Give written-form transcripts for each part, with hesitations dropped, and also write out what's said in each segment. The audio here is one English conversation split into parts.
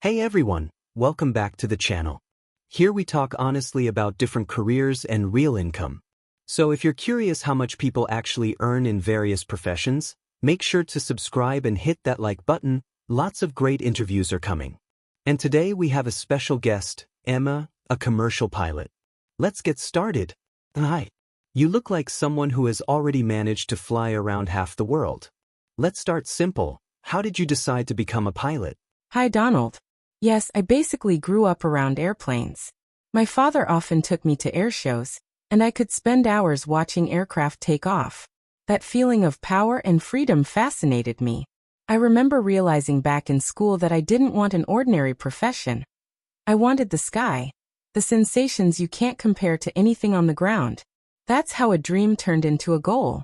Hey everyone, welcome back to the channel. Here we talk honestly about different careers and real income. So if you're curious how much people actually earn in various professions, make sure to subscribe and hit that like button. Lots of great interviews are coming. And today we have a special guest, Emma, a commercial pilot. Let's get started. Hi. You look like someone who has already managed to fly around half the world. Let's start simple. How did you decide to become a pilot? Hi, Donald. Yes, I basically grew up around airplanes. My father often took me to air shows, and I could spend hours watching aircraft take off. That feeling of power and freedom fascinated me. I remember realizing back in school that I didn't want an ordinary profession. I wanted the sky, the sensations you can't compare to anything on the ground. That's how a dream turned into a goal.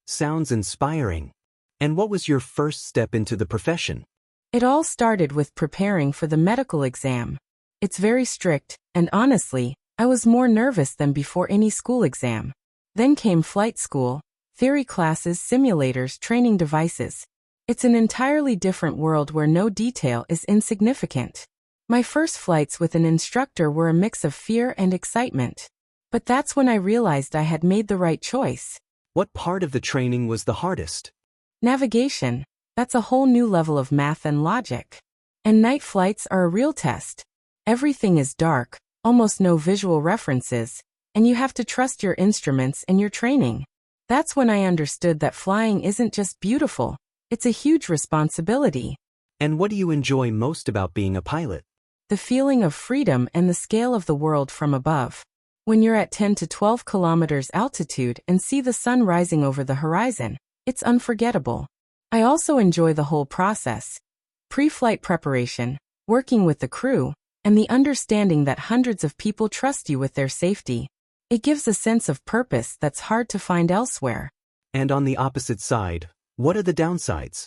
Sounds inspiring. And what was your first step into the profession? It all started with preparing for the medical exam. It's very strict, and honestly, I was more nervous than before any school exam. Then came flight school, theory classes, simulators, training devices. It's an entirely different world where no detail is insignificant. My first flights with an instructor were a mix of fear and excitement. But that's when I realized I had made the right choice. What part of the training was the hardest? Navigation. That's a whole new level of math and logic. And night flights are a real test. Everything is dark, almost no visual references, and you have to trust your instruments and your training. That's when I understood that flying isn't just beautiful, it's a huge responsibility. And what do you enjoy most about being a pilot? The feeling of freedom and the scale of the world from above. When you're at 10 to 12 kilometers altitude and see the sun rising over the horizon, it's unforgettable. I also enjoy the whole process. Pre-flight preparation, working with the crew, and the understanding that hundreds of people trust you with their safety. It gives a sense of purpose that's hard to find elsewhere. And on the opposite side, what are the downsides?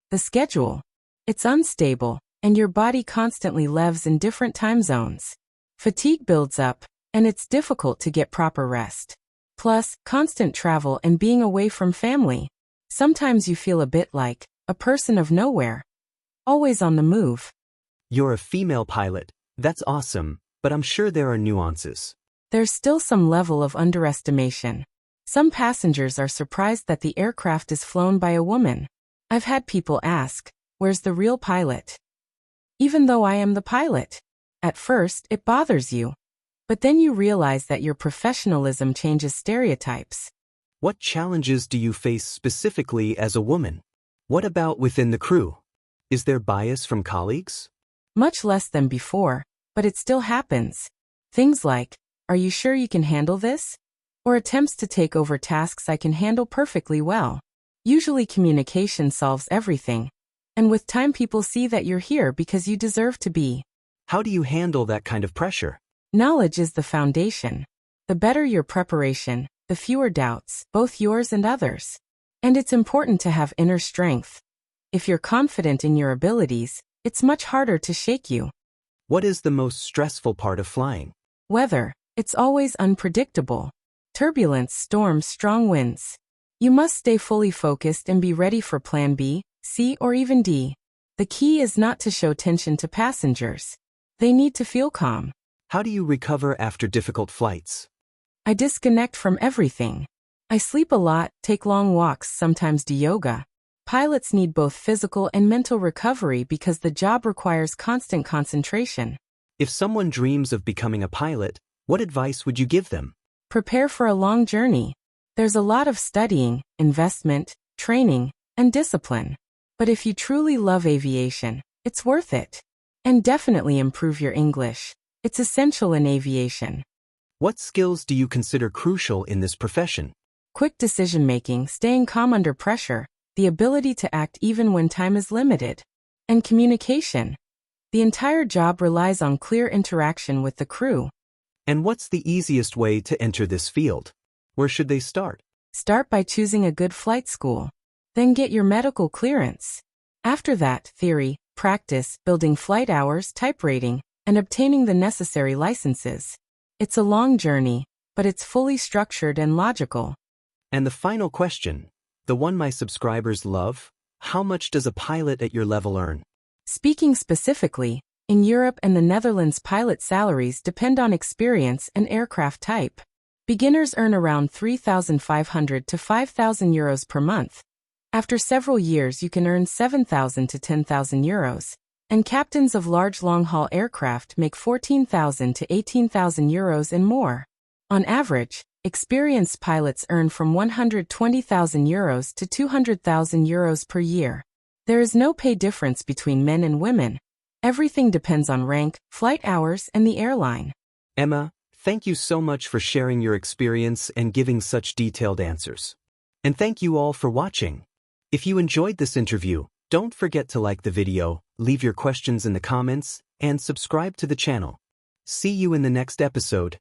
The schedule. It's unstable, and your body constantly lives in different time zones. Fatigue builds up, and it's difficult to get proper rest. Plus, constant travel and being away from family. Sometimes you feel a bit like a person of nowhere. Always on the move. You're a female pilot. That's awesome, but I'm sure there are nuances. There's still some level of underestimation. Some passengers are surprised that the aircraft is flown by a woman. I've had people ask, "Where's the real pilot?" Even though I am the pilot. At first, it bothers you. But then you realize that your professionalism changes stereotypes. What challenges do you face specifically as a woman? What about within the crew? Is there bias from colleagues? Much less than before, but it still happens. Things like, "Are you sure you can handle this?" Or attempts to take over tasks I can handle perfectly well. Usually communication solves everything. And with time people see that you're here because you deserve to be. How do you handle that kind of pressure? Knowledge is the foundation. The better your preparation, the fewer doubts, both yours and others. And it's important to have inner strength. If you're confident in your abilities, it's much harder to shake you. What is the most stressful part of flying? Weather. It's always unpredictable. Turbulence, storms, strong winds. You must stay fully focused and be ready for plan B, C, or even D. The key is not to show tension to passengers. They need to feel calm. How do you recover after difficult flights? I disconnect from everything. I sleep a lot, take long walks, sometimes do yoga. Pilots need both physical and mental recovery because the job requires constant concentration. If someone dreams of becoming a pilot, what advice would you give them? Prepare for a long journey. There's a lot of studying, investment, training, and discipline. But if you truly love aviation, it's worth it. And definitely improve your English. It's essential in aviation. What skills do you consider crucial in this profession? Quick decision-making, staying calm under pressure, the ability to act even when time is limited, and communication. The entire job relies on clear interaction with the crew. And what's the easiest way to enter this field? Where should they start? Start by choosing a good flight school. Then get your medical clearance. After that, theory, practice, building flight hours, type rating, and obtaining the necessary licenses. It's a long journey, but it's fully structured and logical. And the final question, the one my subscribers love, how much does a pilot at your level earn? Speaking specifically, In Europe and the Netherlands, pilot salaries depend on experience and aircraft type. Beginners earn around 3,500 to 5,000 euros per month. After several years, you can earn 7,000 to 10,000 euros. And captains of large long-haul aircraft make 14,000 to 18,000 euros and more. On average, experienced pilots earn from 120,000 euros to 200,000 euros per year. There is no pay difference between men and women. Everything depends on rank, flight hours, and the airline. Emma, thank you so much for sharing your experience and giving such detailed answers. And thank you all for watching. If you enjoyed this interview, don't forget to like the video, leave your questions in the comments, and subscribe to the channel. See you in the next episode.